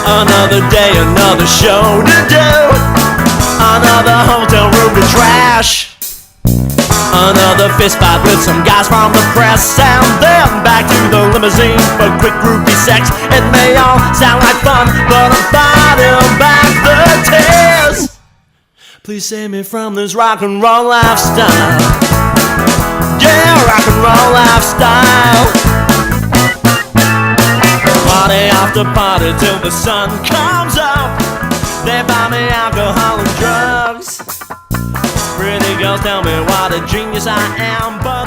Another day, another show to do. Another hotel room to trash. Another fist fight with some guys from the press. And then back to the limousine for quick groupie sex. It may all sound like fun, but I'm fighting back the tears. Please save me from this rock and roll lifestyle. Yeah, rock and roll lifestyle. Party after party till the sun comes up. They buy me alcohol and drugs. Pretty girls tell me what a genius I am, but